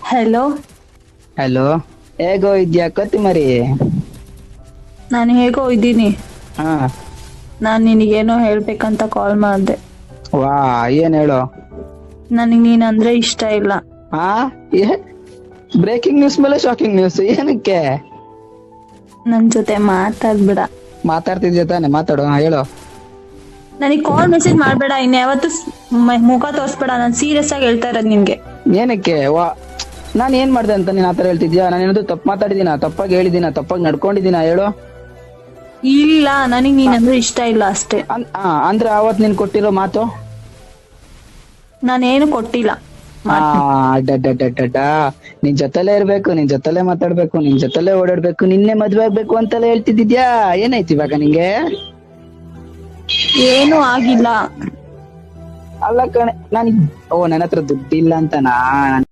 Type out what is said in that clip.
Hello. Hello, ಹೇಗೋ ಇದ್ಯಾ ಕೊತ್ತಿಮರಿ? ನಾನು ಹೇಗೋ ಇದ್ದೀನಿ. ಹಾ. ನಾನ್ ನಿನಗೇನೋ ಹೇಳ್ಬೇಕಂತ ಕಾಲ್ ಮಾಡ್ದೆ. ವಾ, ಏನ್ ಹೇಳು? ನನಗ್ ನೀನ್ ಅಂದ್ರೆ ಇಷ್ಟ ಇಲ್ಲ. ಹಾ, ಬ್ರೇಕಿಂಗ್ ನ್ಯೂಸ್ ಮೇಲೆ ಶಾಕಿಂಗ್ ನ್ಯೂಸ್ ಏನಕ್ಕೆ? ನನ್ ಜೊತೆ ಮಾತಾಡ್ಬೇಡ. ಮಾತಾಡ್ತಿದ್ಯ ತಾನೆ, ಮಾತಾಡು. ಹೇಳು. ನನಗ್ ಕಾಲ್ ಮೆಸೇಜ್ ಮಾಡ್ಬೇಡ. ಇನ್ಯಾವತ್ತು ಮುಖ ತೋರ್ಸ್ಬೇಡ. ನಾನು ಸೀರಿಯಸ್ ಆಗಿ ಹೇಳ್ತಾ ಇರೋದ್ ನಿನ್ಗೆ. ಏನಕ್ಕೆ? ನಾನ್ ಏನ್ ಮಾಡ್ದೆ ಅಂತ ನೀನ್ ಆತರ ಹೇಳ್ತಿದ್ಯಾ? ನಾನು ಏನಾದ್ರು ತಪ್ಪು ಮಾತಾಡಿದೀನ? ತಪ್ಪಾಗಿ ಹೇಳಿದೀನ? ತಪ್ಪಾಗಿ ನಡ್ಕೊಂಡಿದೀನ ಹೇಳು? ಇಲ್ಲ, ನನಗ್ ನೀನ್ ಅಂದ್ರೆ ಇಷ್ಟ ಇಲ್ಲ ಅಷ್ಟೇ. ಅಂದ್ರೆ ಅವತ್ ನೀನ್ ಕೊಟ್ಟಿರೋ ಮಾತು? ನಾನೇನು ಕೊಟ್ಟಿಲ್ಲ. ಅಡ್ಡ ನಿನ್ ಜೊತೆಲೇ ಇರ್ಬೇಕು, ನಿನ್ ಜೊತೆಲೇ ಮಾತಾಡ್ಬೇಕು, ನಿನ್ ಜೊತೆಲೇ ಓಡಾಡ್ಬೇಕು, ನಿನ್ನೆ ಮದ್ವೆ ಆಗ್ಬೇಕು ಅಂತೆಲ್ಲ ಹೇಳ್ತಿದ್ಯಾ. ಏನಾಯ್ತು ಇವಾಗ ನಿಂಗೆ? ಏನೂ ಆಗಿಲ್ಲ. ಅಲ್ಲ ಕಣೆ, ನನ್ನ ಹತ್ರ ದುಡ್ಡಿಲ್ಲ ಅಂತನಾ?